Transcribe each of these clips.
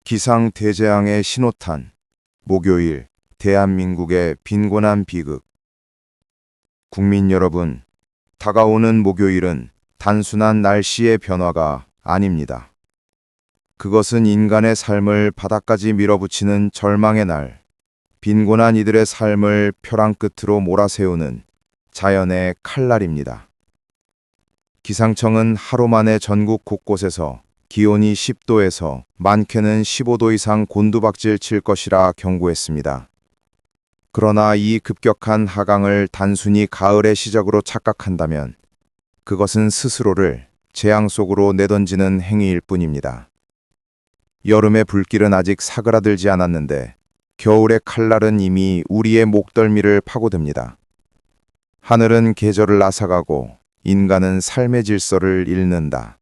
기상대재앙의 신호탄. 목요일 대한민국의 빈곤한 비극. 국민 여러분, 다가오는 목요일은 단순한 날씨의 변화가 아닙니다. 그것은 인간의 삶을 바닥까지 밀어붙이는 절망의 날, 빈곤한 이들의 삶을 벼랑 끝으로 몰아세우는 자연의 칼날입니다. 기상청은 하루 만에 전국 곳곳에서 기온이 10도에서 많게는 15도 이상 곤두박질 칠 것이라 경고했습니다. 그러나 이 급격한 하강을 단순히 가을의 시작으로 착각한다면 그것은 스스로를 재앙 속으로 내던지는 행위일 뿐입니다. 여름의 불길은 아직 사그라들지 않았는데 겨울의 칼날은 이미 우리의 목덜미를 파고듭니다. 하늘은 계절을 앗아가고 인간은 삶의 질서를 잃는다.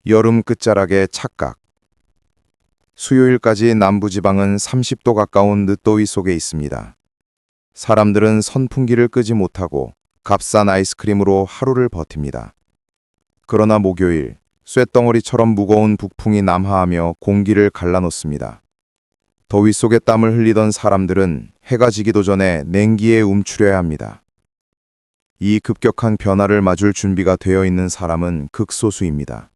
여름 끝자락의 착각. 수요일까지 남부지방은 30도 가까운 늦더위 속에 있습니다. 사람들은 선풍기를 끄지 못하고 값싼 아이스크림으로 하루를 버팁니다. 그러나 목요일, 쇳덩어리처럼 무거운 북풍이 남하하며 공기를 갈라놓습니다. 더위 속에 땀을 흘리던 사람들은 해가 지기도 전에 냉기에 움츠려야 합니다. 이 급격한 변화를 맞을 준비가 되어 있는 사람은 극소수입니다.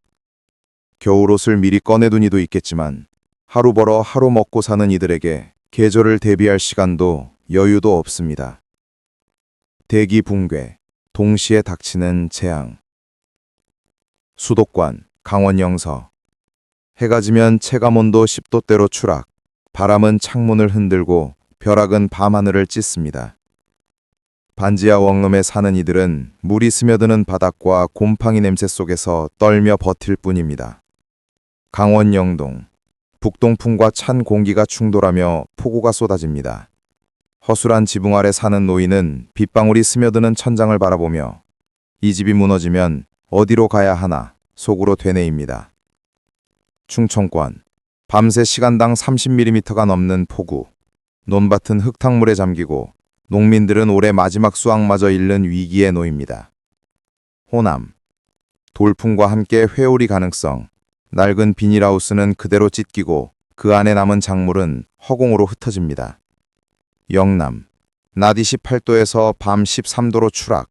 겨울옷을 미리 꺼내둔 이도 있겠지만 하루 벌어 하루 먹고 사는 이들에게 계절을 대비할 시간도 여유도 없습니다. 대기 붕괴, 동시에 닥치는 재앙. 수도권, 강원 영서. 해가 지면 체감온도 10도대로 추락, 바람은 창문을 흔들고 벼락은 밤하늘을 찢습니다. 반지하 원룸에 사는 이들은 물이 스며드는 바닥과 곰팡이 냄새 속에서 떨며 버틸 뿐입니다. 강원 영동. 북동풍과 찬 공기가 충돌하며 폭우가 쏟아집니다. 허술한 지붕 아래 사는 노인은 빗방울이 스며드는 천장을 바라보며 이 집이 무너지면 어디로 가야 하나 속으로 되뇌입니다. 충청권. 밤새 시간당 30mm가 넘는 폭우. 논밭은 흙탕물에 잠기고 농민들은 올해 마지막 수확마저 잃는 위기에 놓입니다. 호남. 돌풍과 함께 회오리 가능성. 낡은 비닐하우스는 그대로 찢기고 그 안에 남은 작물은 허공으로 흩어집니다. 영남. 낮 28도에서 밤 13도로 추락.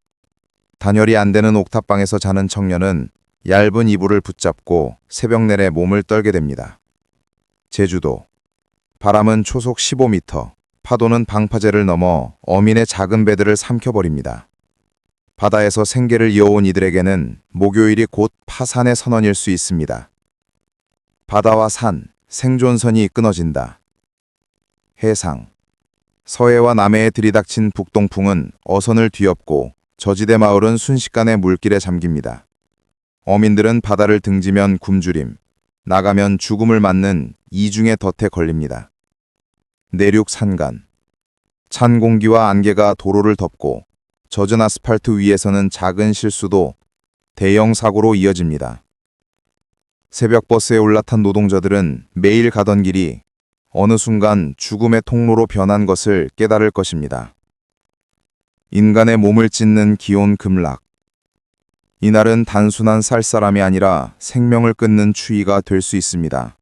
단열이 안 되는 옥탑방에서 자는 청년은 얇은 이불을 붙잡고 새벽 내내 몸을 떨게 됩니다. 제주도. 바람은 초속 15m, 파도는 방파제를 넘어 어민의 작은 배들을 삼켜버립니다. 바다에서 생계를 이어온 이들에게는 목요일이 곧 파산의 선언일 수 있습니다. 바다와 산, 생존선이 끊어진다. 해상. 서해와 남해에 들이닥친 북동풍은 어선을 뒤엎고 저지대 마을은 순식간에 물길에 잠깁니다. 어민들은 바다를 등지면 굶주림, 나가면 죽음을 맞는 이중의 덫에 걸립니다. 내륙 산간. 찬 공기와 안개가 도로를 덮고 젖은 아스팔트 위에서는 작은 실수도 대형 사고로 이어집니다. 새벽 버스에 올라탄 노동자들은 매일 가던 길이 어느 순간 죽음의 통로로 변한 것을 깨달을 것입니다. 인간의 몸을 찢는 기온 급락. 이날은 단순한 쌀쌀함이 아니라 생명을 끊는 추위가 될 수 있습니다.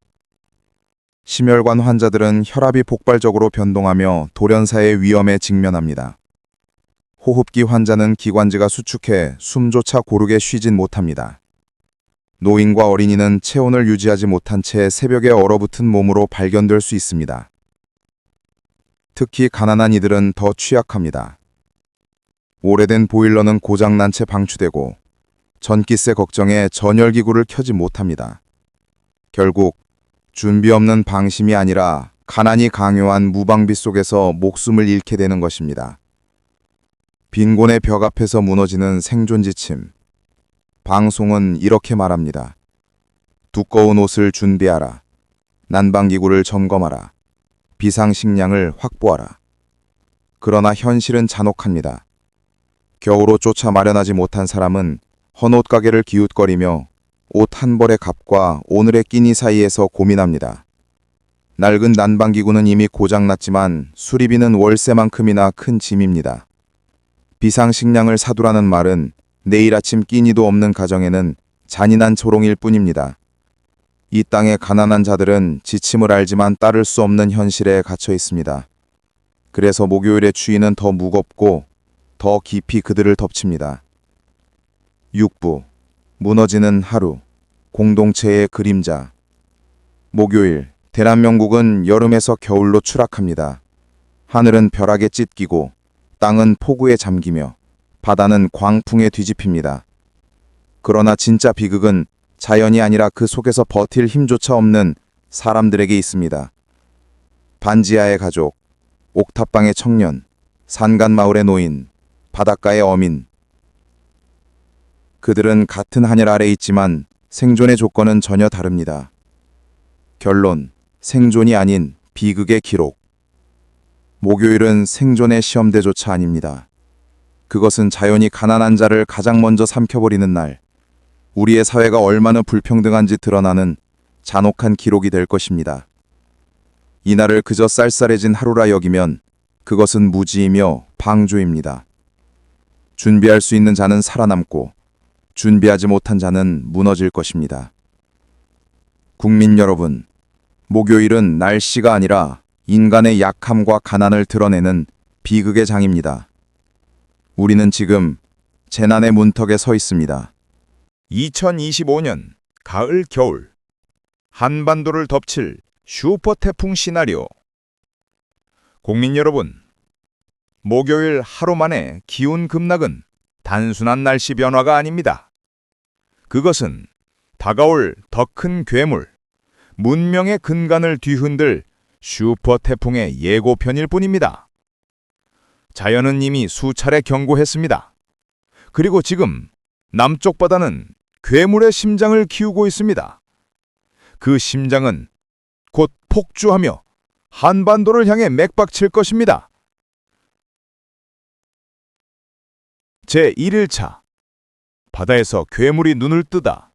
심혈관 환자들은 혈압이 폭발적으로 변동하며 돌연사의 위험에 직면합니다. 호흡기 환자는 기관지가 수축해 숨조차 고르게 쉬진 못합니다. 노인과 어린이는 체온을 유지하지 못한 채 새벽에 얼어붙은 몸으로 발견될 수 있습니다. 특히 가난한 이들은 더 취약합니다. 오래된 보일러는 고장난 채 방치되고 전기세 걱정에 전열기구를 켜지 못합니다. 결국 준비 없는 방심이 아니라 가난이 강요한 무방비 속에서 목숨을 잃게 되는 것입니다. 빈곤의 벽 앞에서 무너지는 생존 지침. 방송은 이렇게 말합니다. 두꺼운 옷을 준비하라. 난방기구를 점검하라. 비상식량을 확보하라. 그러나 현실은 잔혹합니다. 겨울옷 조차 마련하지 못한 사람은 헌옷 가게를 기웃거리며 옷 한 벌의 값과 오늘의 끼니 사이에서 고민합니다. 낡은 난방기구는 이미 고장났지만 수리비는 월세만큼이나 큰 짐입니다. 비상식량을 사두라는 말은 내일 아침 끼니도 없는 가정에는 잔인한 조롱일 뿐입니다. 이 땅의 가난한 자들은 지침을 알지만 따를 수 없는 현실에 갇혀 있습니다. 그래서 목요일의 추위는 더 무겁고 더 깊이 그들을 덮칩니다. 6부 무너지는 하루 공동체의 그림자. 목요일 대한민국은 여름에서 겨울로 추락합니다. 하늘은 벼락에 찢기고 땅은 폭우에 잠기며 바다는 광풍에 뒤집힙니다. 그러나 진짜 비극은 자연이 아니라 그 속에서 버틸 힘조차 없는 사람들에게 있습니다. 반지하의 가족, 옥탑방의 청년, 산간마을의 노인, 바닷가의 어민. 그들은 같은 하늘 아래 있지만 생존의 조건은 전혀 다릅니다. 결론, 생존이 아닌 비극의 기록. 목요일은 생존의 시험대조차 아닙니다. 그것은 자연이 가난한 자를 가장 먼저 삼켜버리는 날, 우리의 사회가 얼마나 불평등한지 드러나는 잔혹한 기록이 될 것입니다. 이날을 그저 쌀쌀해진 하루라 여기면 그것은 무지이며 방조입니다. 준비할 수 있는 자는 살아남고 준비하지 못한 자는 무너질 것입니다. 국민 여러분, 목요일은 날씨가 아니라 인간의 약함과 가난을 드러내는 비극의 장입니다. 우리는 지금 재난의 문턱에 서 있습니다. 2025년 가을 겨울 한반도를 덮칠 슈퍼 태풍 시나리오. 국민 여러분, 목요일 하루 만에 기온 급락은 단순한 날씨 변화가 아닙니다. 그것은 다가올 더 큰 괴물, 문명의 근간을 뒤흔들 슈퍼 태풍의 예고편일 뿐입니다. 자연은 이미 수차례 경고했습니다. 그리고 지금 남쪽 바다는 괴물의 심장을 키우고 있습니다. 그 심장은 곧 폭주하며 한반도를 향해 맥박칠 것입니다. 제1일차 바다에서 괴물이 눈을 뜨다.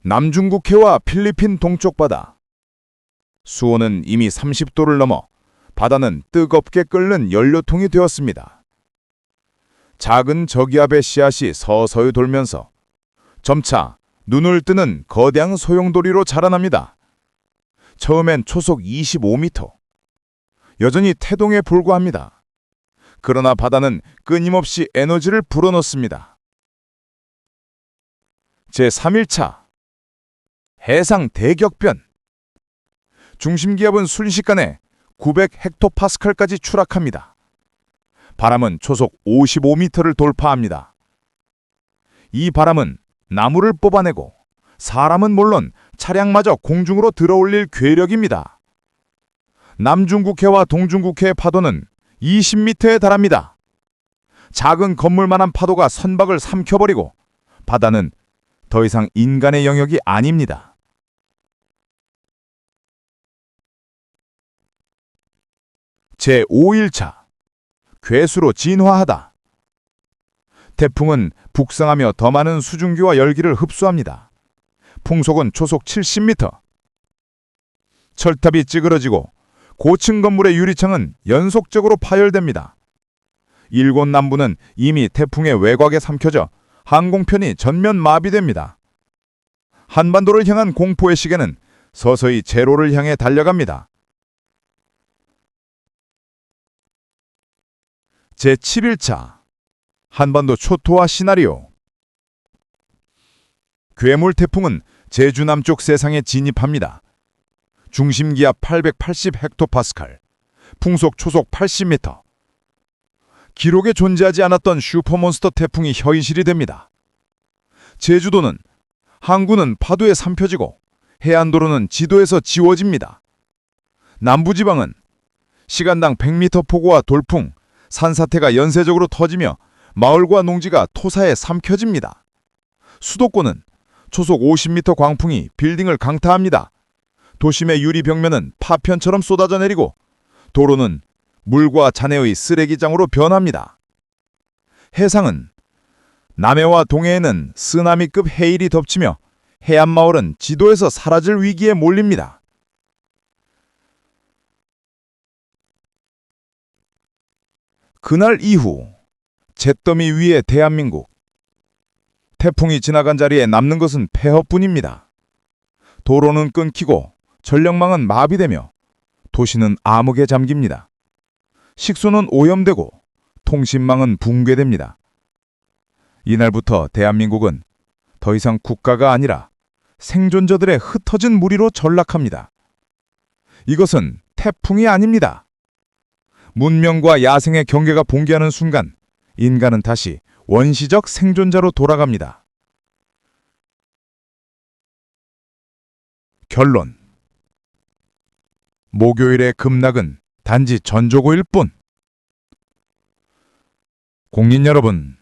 남중국해와 필리핀 동쪽 바다. 수온은 이미 30도를 넘어 바다는 뜨겁게 끓는 연료통이 되었습니다. 작은 저기압의 씨앗이 서서히 돌면서 점차 눈을 뜨는 거대한 소용돌이로 자라납니다. 처음엔 초속 25m. 여전히 태동에 불과합니다. 그러나 바다는 끊임없이 에너지를 불어넣습니다. 제3일차 해상 대격변. 중심기압은 순식간에 900헥토파스칼까지 추락합니다. 바람은 초속 55m를 돌파합니다. 이 바람은 나무를 뽑아내고 사람은 물론 차량마저 공중으로 들어올릴 괴력입니다. 남중국해와 동중국해의 파도는 20m에 달합니다. 작은 건물만한 파도가 선박을 삼켜버리고 바다는 더 이상 인간의 영역이 아닙니다. 제5일차 괴수로 진화하다. 태풍은 북상하며 더 많은 수증기와 열기를 흡수합니다. 풍속은 초속 70m. 철탑이 찌그러지고 고층 건물의 유리창은 연속적으로 파열됩니다. 일곱 남부는 이미 태풍의 외곽에 삼켜져 항공편이 전면 마비됩니다. 한반도를 향한 공포의 시계는 서서히 제로를 향해 달려갑니다. 제7일차 한반도 초토화 시나리오. 괴물 태풍은 제주 남쪽 세상에 진입합니다. 중심기압 880헥토파스칼, 풍속 초속 80m. 기록에 존재하지 않았던 슈퍼몬스터 태풍이 현실이 됩니다. 제주도는, 항구는 파도에 삼켜지고 해안도로는 지도에서 지워집니다. 남부지방은 시간당 100m 폭우와 돌풍, 산사태가 연쇄적으로 터지며 마을과 농지가 토사에 삼켜집니다. 수도권은 초속 50m 광풍이 빌딩을 강타합니다. 도심의 유리 벽면은 파편처럼 쏟아져 내리고 도로는 물과 잔해의 쓰레기장으로 변합니다. 해상은 남해와 동해에는 쓰나미급 해일이 덮치며 해안마을은 지도에서 사라질 위기에 몰립니다. 그날 이후 잿더미 위의 대한민국. 태풍이 지나간 자리에 남는 것은 폐허뿐입니다. 도로는 끊기고 전력망은 마비되며 도시는 암흑에 잠깁니다. 식수는 오염되고 통신망은 붕괴됩니다. 이날부터 대한민국은 더 이상 국가가 아니라 생존자들의 흩어진 무리로 전락합니다. 이것은 태풍이 아닙니다. 문명과 야생의 경계가 붕괴하는 순간 인간은 다시 원시적 생존자로 돌아갑니다. 결론. 목요일의 급락은 단지 전조고일 뿐. 국민 여러분,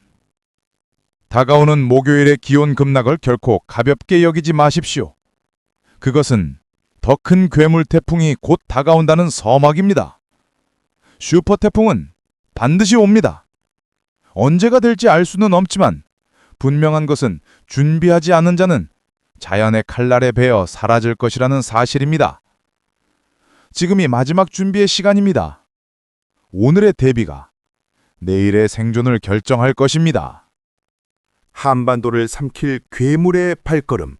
다가오는 목요일의 기온 급락을 결코 가볍게 여기지 마십시오. 그것은 더 큰 괴물 태풍이 곧 다가온다는 서막입니다. 슈퍼 태풍은 반드시 옵니다. 언제가 될지 알 수는 없지만 분명한 것은 준비하지 않은 자는 자연의 칼날에 베어 사라질 것이라는 사실입니다. 지금이 마지막 준비의 시간입니다. 오늘의 대비가 내일의 생존을 결정할 것입니다. 한반도를 삼킬 괴물의 발걸음,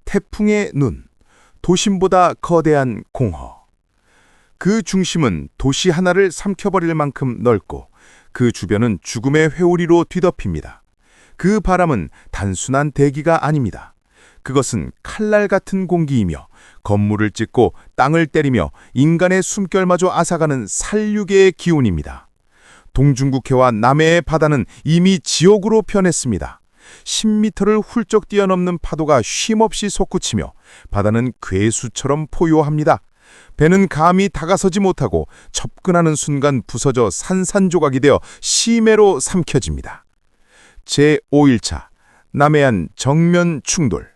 태풍의 눈, 도심보다 거대한 공허. 그 중심은 도시 하나를 삼켜버릴 만큼 넓고 그 주변은 죽음의 회오리로 뒤덮입니다. 그 바람은 단순한 대기가 아닙니다. 그것은 칼날 같은 공기이며 건물을 찢고 땅을 때리며 인간의 숨결마저 앗아가는 살육의 기운입니다. 동중국해와 남해의 바다는 이미 지옥으로 변했습니다. 10m를 훌쩍 뛰어넘는 파도가 쉼없이 솟구치며 바다는 괴수처럼 포효합니다. 배는 감히 다가서지 못하고 접근하는 순간 부서져 산산조각이 되어 심해로 삼켜집니다. 제5일차 남해안 정면 충돌.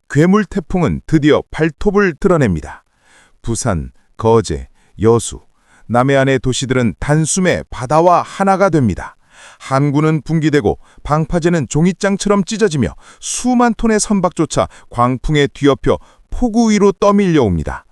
괴물 태풍은 드디어 발톱을 드러냅니다. 부산, 거제, 여수, 남해안의 도시들은 단숨에 바다와 하나가 됩니다. 항구는 붕괴되고 방파제는 종잇장처럼 찢어지며 수만 톤의 선박조차 광풍에 뒤엎여 폭우 위로 떠밀려옵니다.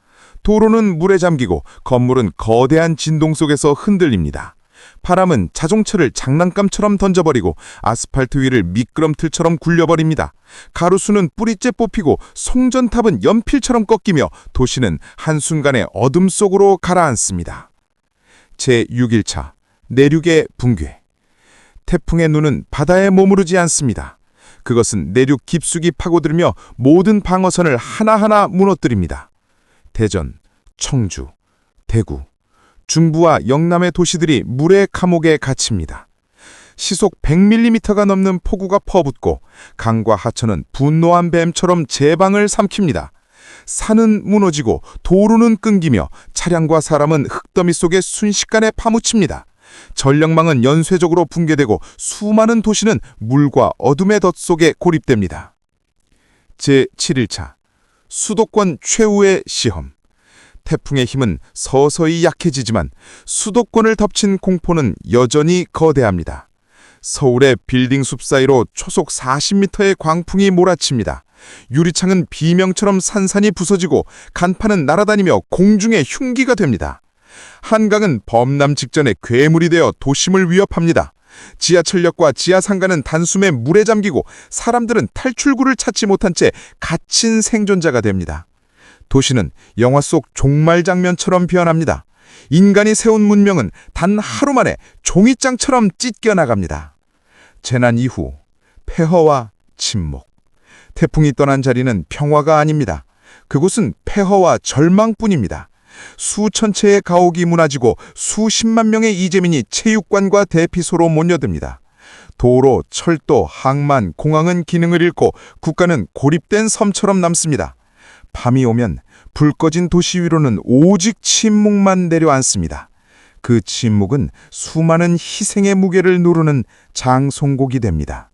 도로는 물에 잠기고 건물은 거대한 진동 속에서 흔들립니다. 바람은 자동차를 장난감처럼 던져버리고 아스팔트 위를 미끄럼틀처럼 굴려버립니다. 가로수는 뿌리째 뽑히고 송전탑은 연필처럼 꺾이며 도시는 한순간에 어둠 속으로 가라앉습니다. 제6일차 내륙의 붕괴. 태풍의 눈은 바다에 머무르지 않습니다. 그것은 내륙 깊숙이 파고들며 모든 방어선을 하나하나 무너뜨립니다. 대전, 청주, 대구, 중부와 영남의 도시들이 물의 감옥에 갇힙니다. 시속 100mm가 넘는 폭우가 퍼붓고 강과 하천은 분노한 뱀처럼 제방을 삼킵니다. 산은 무너지고 도로는 끊기며 차량과 사람은 흙더미 속에 순식간에 파묻힙니다. 전력망은 연쇄적으로 붕괴되고 수많은 도시는 물과 어둠의 덫 속에 고립됩니다. 제7일차 수도권 최후의 시험. 태풍의 힘은 서서히 약해지지만 수도권을 덮친 공포는 여전히 거대합니다. 서울의 빌딩 숲 사이로 초속 40m의 광풍이 몰아칩니다. 유리창은 비명처럼 산산이 부서지고 간판은 날아다니며 공중에 흉기가 됩니다. 한강은 범람 직전에 괴물이 되어 도심을 위협합니다. 지하철역과 지하상가는 단숨에 물에 잠기고 사람들은 탈출구를 찾지 못한 채 갇힌 생존자가 됩니다. 도시는 영화 속 종말 장면처럼 변합니다. 인간이 세운 문명은 단 하루 만에 종잇장처럼 찢겨나갑니다. 재난 이후 폐허와 침묵. 태풍이 떠난 자리는 평화가 아닙니다. 그곳은 폐허와 절망뿐입니다. 수천 채의 가옥이 무너지고 수십만 명의 이재민이 체육관과 대피소로 몰려듭니다. 도로, 철도, 항만, 공항은 기능을 잃고 국가는 고립된 섬처럼 남습니다. 밤이 오면 불 꺼진 도시 위로는 오직 침묵만 내려앉습니다. 그 침묵은 수많은 희생의 무게를 누르는 장송곡이 됩니다.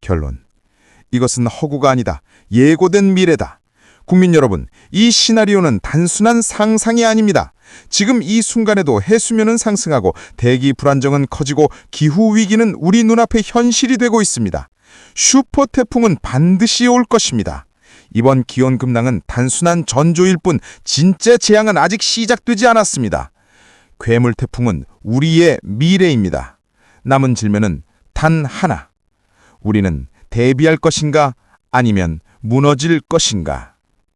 결론. 이것은 허구가 아니다. 예고된 미래다. 국민 여러분, 이 시나리오는 단순한 상상이 아닙니다. 지금 이 순간에도 해수면은 상승하고 대기 불안정은 커지고 기후위기는 우리 눈앞에 현실이 되고 있습니다. 슈퍼 태풍은 반드시 올 것입니다. 이번 기온 급락은 단순한 전조일 뿐 진짜 재앙은 아직 시작되지 않았습니다. 괴물 태풍은 우리의 미래입니다. 남은 질문은 단 하나. 우리는 대비할 것인가 아니면 무너질 것인가?